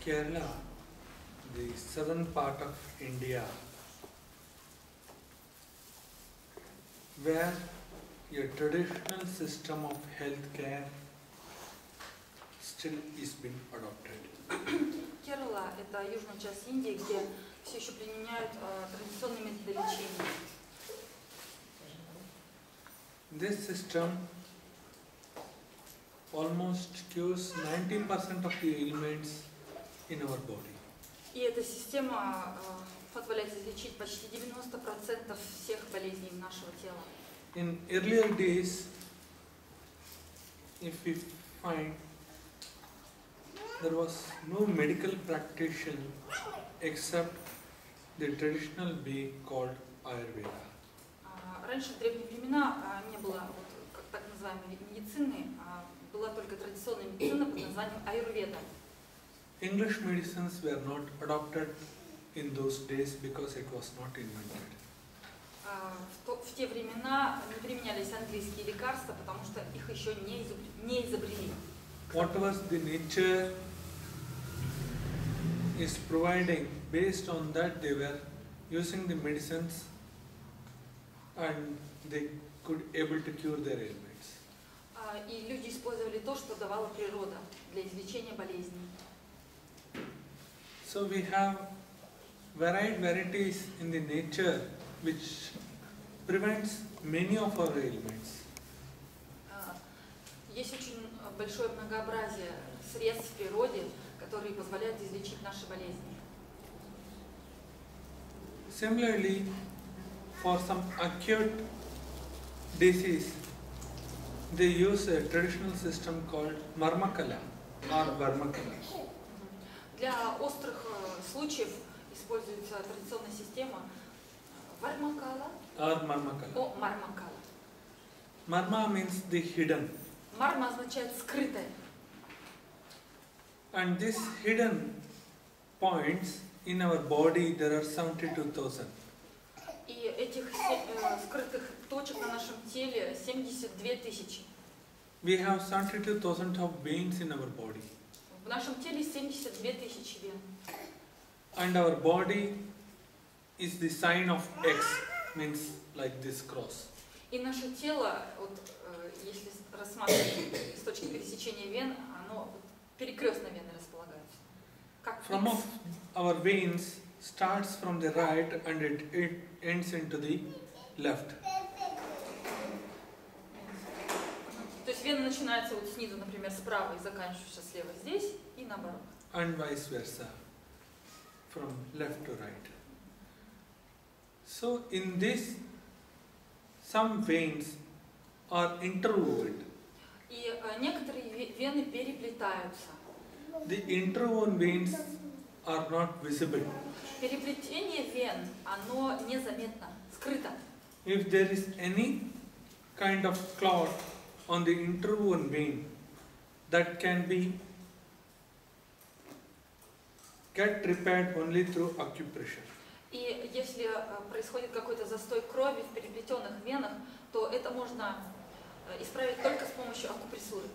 Kerala, the southern part of India, where a traditional system of healthcare still is being adopted. Керала – это южная часть Индии, где все еще применяют традиционные методы лечения. This system almost cures 90% of the ailments in our body. И эта система позволяет излечить почти 90% всех болезней нашего тела. In earlier days, if we find there was no medical practitioner except the traditional way called Ayurveda. Раньше, в древние времена, не было так называемой медицины, была только традиционная медицина под названием аюрведа. English medicines were not adopted in those days because it was not invented. В те времена не применялись английские лекарства, потому что их еще не изобрели. Whatever the nature is providing, based on that they were using the medicines and they could able to cure their ailments. И люди использовали то, что давала природа для излечения болезней. So we have varied varieties in the nature which prevents many of our ailments. Есть очень большое многообразие средств в природе, которые позволяют излечить наши болезни. Similarly, for some acute disease, they use a traditional system called marma or varmakala. Для острых случаев используется традиционная система вармакала. О, мармакала. Marma means the hidden. Марма означает скрытое. And these hidden points in our body, there are 72,000. И этих скрытых точек на нашем теле 72 тысячи. We have 72,000 of veins in our body. В нашем теле 72 тысячи вен. And our body is the sign of X, means like this cross. И наше тело, вот, если рассматривать с точки пересечения вен, оно перекрестно вены располагаются. Как Some of our veins starts from the right and it ends into the left. То есть вена начинается вот снизу, например, справа и заканчивается слева здесь, и наоборот. And vice versa, from left to right. So in this, some veins are interwoven. И некоторые вены переплетаются. The interwoven veins are not visible. Переплетение вен, оно незаметно, скрыто. If there is any kind of clot on the interwoven vein, that can be get repaired only through acupressure. И если происходит какой-то застой крови в переплетенных венах, то это можно исправить только с помощью акупрессуры.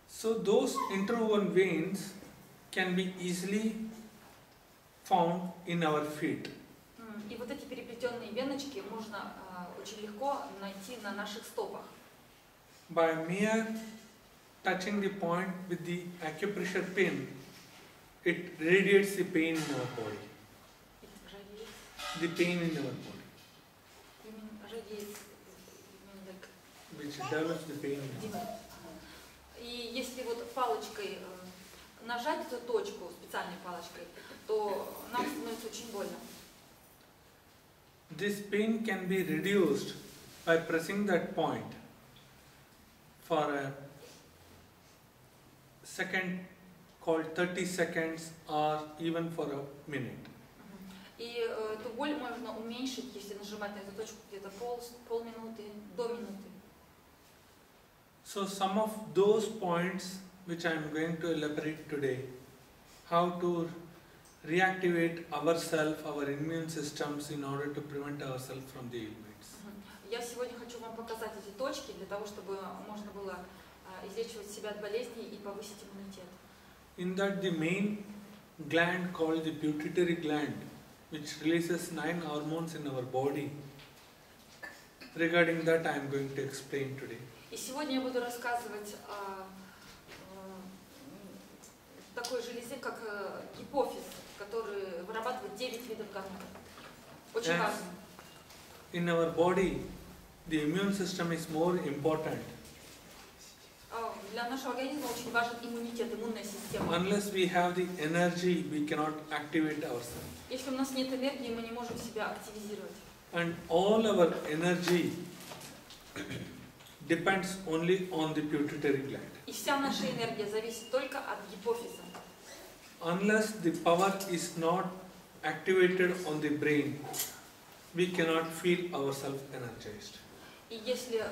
So those interwoven veins can be easily found in our feet. И вот эти переплетенные веночки можно очень легко найти на наших стопах. By mere touching the point with the acupressure pin, it radiates the pain in our body. The pain in our body. You mean radiates? Which develops the pain in our body. И если вот палочкой нажать эту точку, специальной палочкой, то нам становится очень больно. This pain can be reduced by pressing that point for a second called 30 seconds or even for a minute. И эту боль можно уменьшить, если нажимать на эту точку где-то полминуты до минуты. So some of those points which I am going to elaborate today, how to reactivate ourselves, our immune systems in order to prevent ourselves from the ailments. Я сегодня хочу вам показать эти точки для того, чтобы можно было излечивать себя от болезней и повысить иммунитет. In that the main gland called the pituitary gland, which releases 9 hormones in our body. Regarding that I am going to explain today. И сегодня я буду рассказывать о такой железе, как гипофиз, который вырабатывает 9 видов гормонов. Очень важно. In our body, the immune system is more important. Для нашего организма очень важен иммунитет, иммунная система. Unless we have the energy, we cannot activate ourselves. Если у нас нет энергии, мы не можем себя активизировать. And all our energy depends only on the pituitary gland. И вся наша энергия зависит только от гипофиза. Unless the power is not activated on the brain, we cannot feel ourselves energized. И если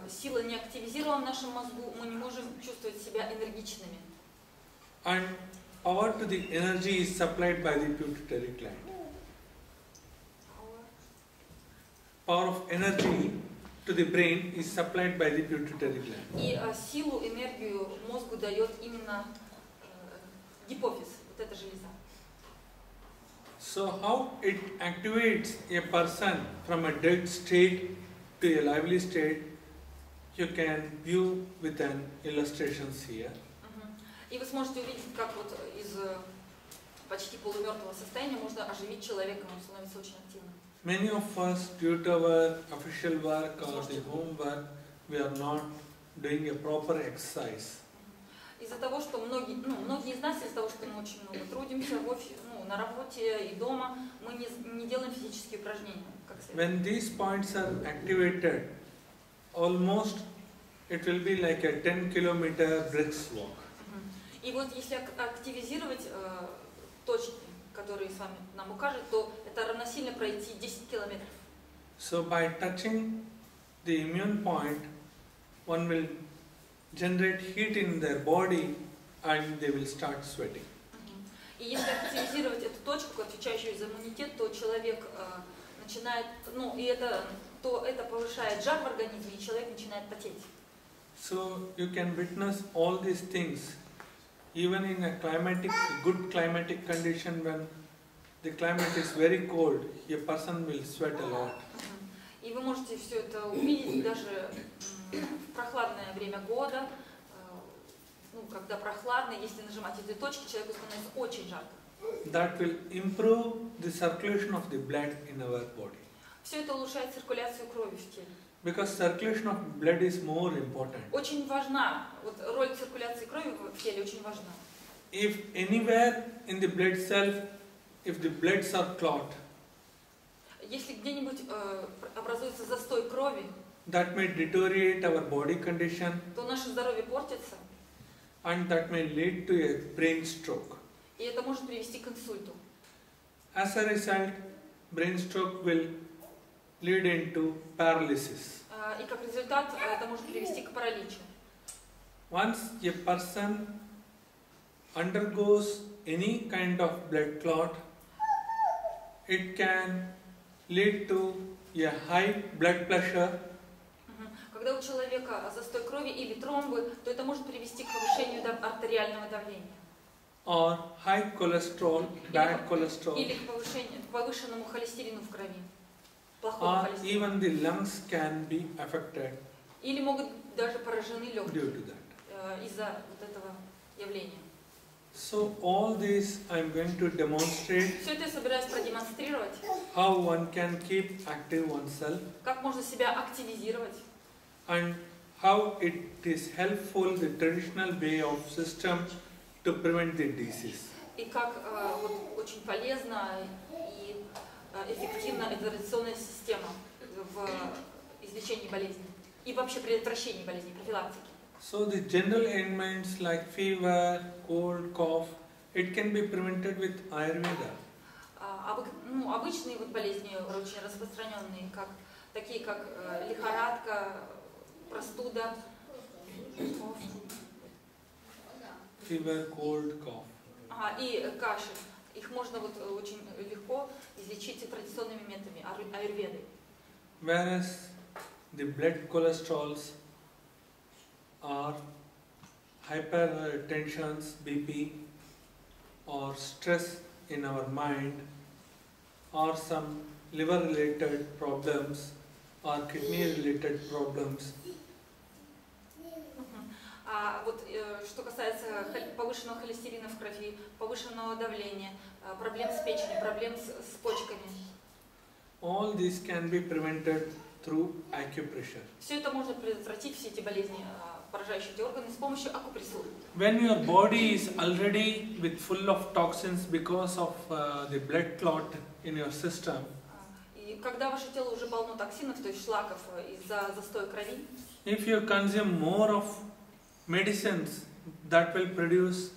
сила не активизирована в нашем мозгу, мы не можем чувствовать себя энергичными. And power to the energy is supplied by the pituitary gland. Power of energy to the brain is supplied by the pituitary gland. И силу, энергию мозгу дает именно гипофиз, вот эта железа. So how it activates a person from a dead state to a lively state, you can view with an illustrations here. И вы сможете увидеть, как вот из почти полумертвого состояния можно оживить человека, он становится очень активным. Many of us, due to our official work or the home work, we are not doing a proper exercise. Из-за того, что многие из нас, из-за того, что мы очень много трудимся в офисе, на работе и дома, мы не делаем физические упражнения, как следует. When these points are activated, almost it will be like a 10-kilometer brisk walk. И вот если активизировать точки, которые с вами нам укажут, то это равносильно пройти 10 километров. So by touching the immune point, one will generate heat in their body and they will start sweating. И если активизировать эту точку, отвечающую за иммунитет, то человек начинает, это повышает жар в организме, и человек начинает потеть. So you can witness all these things even in a good climatic condition. When the climate is very cold, a person will sweat a lot. И вы можете все это увидеть даже в прохладное время года, когда прохладно, если нажимать эти точки, человеку становится очень жарко. That will improve the circulation of the blood in our body. Все это улучшает циркуляцию крови в теле. Because circulation of blood is more important. Очень важна, вот роль циркуляции крови в теле очень важна. If anywhere in the blood cell, if the bloods are clot, если где-нибудь образуется застой крови, that may deteriorate our body condition, то наше здоровье портится, and that may lead to a brain stroke. И это может привести к инсульту. As a result, brain stroke will lead into paralysis. И как результат это может привести к параличу. Once a person undergoes any kind of blood clot, it can lead to a high blood pressure. Когда у человека застой крови или тромбы, то это может привести к повышению артериального давления. Or high cholesterol, bad cholesterol. Или к повышенному холестерину в крови. Or even the lungs can be affected. Или могут даже поражены легкие Due to that. Из-за вот этого явления. So all this I am going to demonstrate. Все это я собираюсь продемонстрировать. How one can keep active oneself. Как можно себя активизировать. And how it is helpful the traditional way of system to prevent the disease. И как очень полезно и эффективна эта традиционная система в излечении болезней и вообще предотвращении болезней, профилактики. So the general ailments like fever, cold, cough, it can be prevented with Ayurveda. Обычные болезни очень распространенные, такие как лихорадка, простуда, Fever, cold, cough. И кашель. Их можно очень легко излечить традиционными методами, аюрведой. Whereas the blood cholesterols or hypertensions, BP, or stress in our mind, or some liver related problems or kidney related problems. А вот что касается повышенного холестерина в крови, повышенного давления, проблем с печенью, проблем с почками. All these can be prevented through acupressure. Все это можно предотвратить, все эти болезни, поражающие эти органы, с помощью акупрессуры. When your body is already with full of toxins because of the blood clot in your system, и когда ваше тело уже полно токсинов, то есть шлаков из-за застоя крови, if you consume more of medicines, that will produce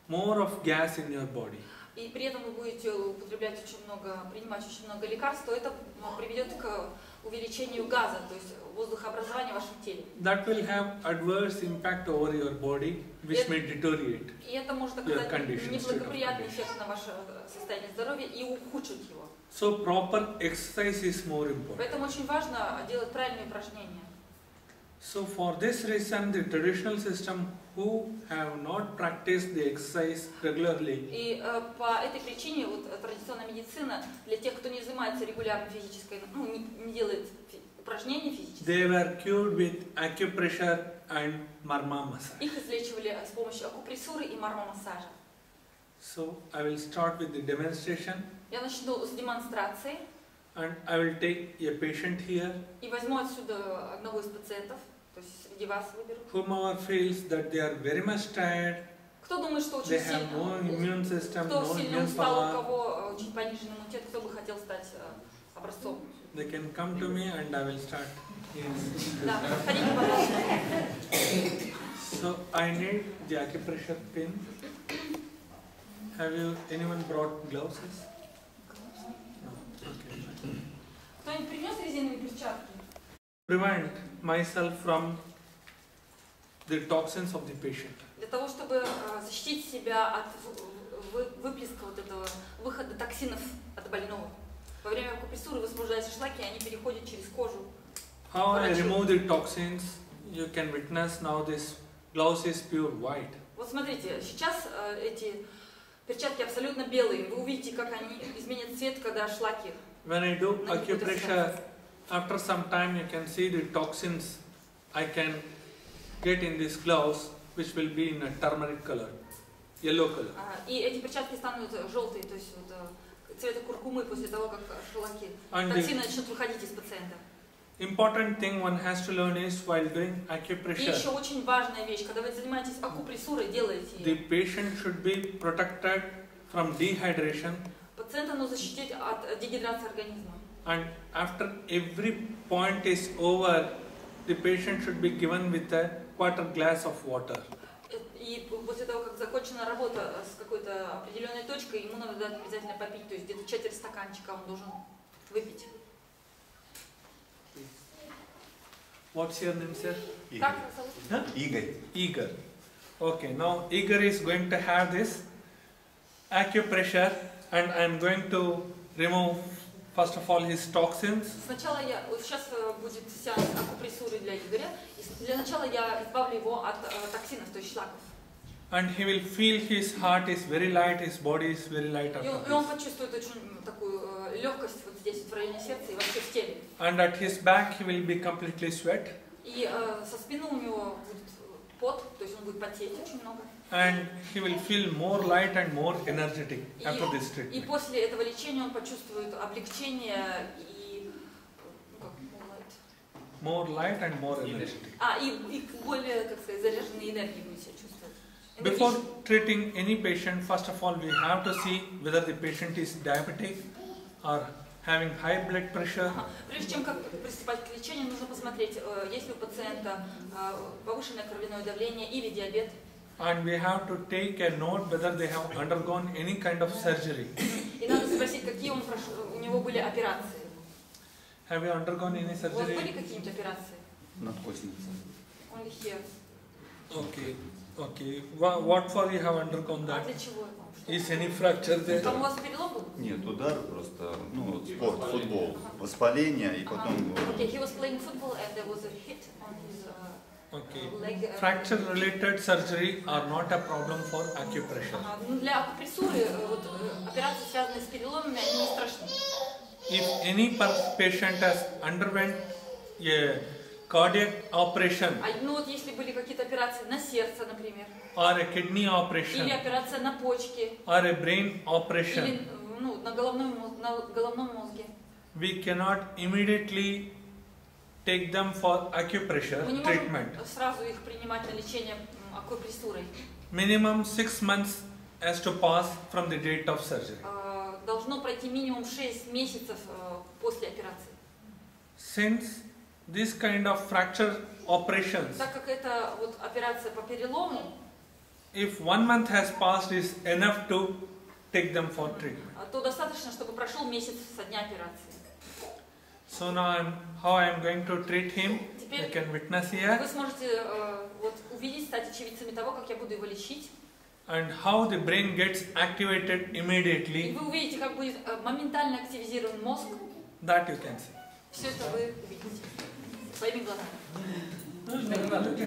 more of gas in your body. и при этом вы будете употреблять очень много, принимать очень много лекарств, то это приведет к увеличению газа, то есть воздухообразования в вашем теле. That will have adverse impact over your body, which may deteriorate. И это может оказать неблагоприятный эффект на ваше состояние здоровья и ухудшить его. So proper exercise is more important. Поэтому очень важно делать правильные упражнения. So for this reason, the traditional system who have not practiced the exercise regularly, И по этой причине вот традиционная медицина для тех, кто не занимается регулярно физической, ну, не делает упражнения физические, they were cured with acupressure and marma massage. их излечивали с помощью акупрессуры и марма массажа. So I will start with the demonstration, Я начну с демонстрации and I will take a patient here, и возьму отсюда одного из пациентов, то есть среди вас выберу. whomever feels that they are very much tired, Кто думает, что they очень have no immune system, кто no сильно immune устал, у power, кого очень пониженный иммунитет, кто бы хотел стать образцом. they can come to me and I will start. Да, подходите, пожалуйста. So I need the acupressure pin. Have you anyone brought gloves? No. Okay. Кто-нибудь принес резиновые перчатки? Prevent myself from the toxins of the patient. Для того, чтобы защитить себя от выплеска вот этого выхода токсинов от больного. Во время акупрессуры высвобождаются шлаки, и они переходят через кожу. How I remove the toxins, you can witness now this gloves is pure white. Вот смотрите, сейчас эти перчатки абсолютно белые. Вы увидите, как они изменят цвет, когда шлаки. When I do acupressure, after some time you can see the toxins I can get in these gloves, which will be in a turmeric color, yellow color. И эти перчатки станут желтые, то есть вот, цвета куркумы после того, как шлаки, And токсины начнут выходить из пациента. important thing one has to learn is while doing И еще acupressure, очень важная вещь, когда вы занимаетесь акупрессурой, делаете the ее, patient should be protected from dehydration, пациента нужно защитить от дегидрации организма. and after every point is over, the patient should be given with a quarter glass of water. И после того, как закончена работа с какой-то определенной точкой, ему надо дать обязательно попить, то есть где-то четверть стаканчика он должен выпить. What's your name, sir? Как вас зовут? Huh? Игорь. Igor. Okay, now Igor is going to have this acupressure, and I'm going to remove first of all his toxins. Сначала вот сейчас будет сеанс акупрессуры для Игоря. И для начала я избавлю его от токсинов, то есть шлаков. And he will feel his heart is very light, his body is very light. И он почувствует очень такую легкость вот здесь, в районе сердца и вообще в теле. And at his back he will be completely sweat. И со спины у него будет пот, то есть он будет потеть очень много. And he will feel more light and more energetic after this И treatment. после этого лечения он почувствует облегчение и More light and more energetic. и более, как сказать, заряженной энергией будет себя чувствовать. Before treating any patient, first of all we have to see whether the patient is diabetic or having high blood pressure. Прежде чем как приступать к лечению, нужно посмотреть, есть ли у пациента повышенное кровяное давление или диабет. And we have to take a note whether they have undergone any kind of surgery. И надо спросить, какие у него были операции. Have you undergone any У вас были surgery? какие-нибудь операции? Надкосница. Only here. Okay, okay. What for you have undergone А that? для чего? Is any fracture there? Там у вас перелом был? Нет, удар просто, ну, спорт, футбол, воспаление и потом... Okay, he was playing football and there was a hit on his Okay. Fracture-related surgery are not a problem for acupressure. Для акупрессуры операции, связанные с переломами, они не страшны. If any patient has underwent a cardiac operation Если были какие-то операции на сердце, например, or a kidney operation или операция на почке, or a brain operation, или на головном мозге, we cannot immediately take them for acupressure мы не treatment. можем сразу их принимать на лечение акупрессурой. Minimum 6 months has to pass from the date of surgery. Должно пройти минимум 6 месяцев после операции. Since this kind of fracture operations, Так как это операция по перелому, if 1 month has passed is enough to take them for treatment. то достаточно, чтобы прошел месяц со дня операции. So now how I am going to treat him, Теперь you can witness here, вы сможете увидеть, стать очевидцами того, как я буду его лечить. and how the brain gets activated И immediately, вы увидите, как будет моментально активизирован мозг. that you can see. Все это вы увидите своими глазами.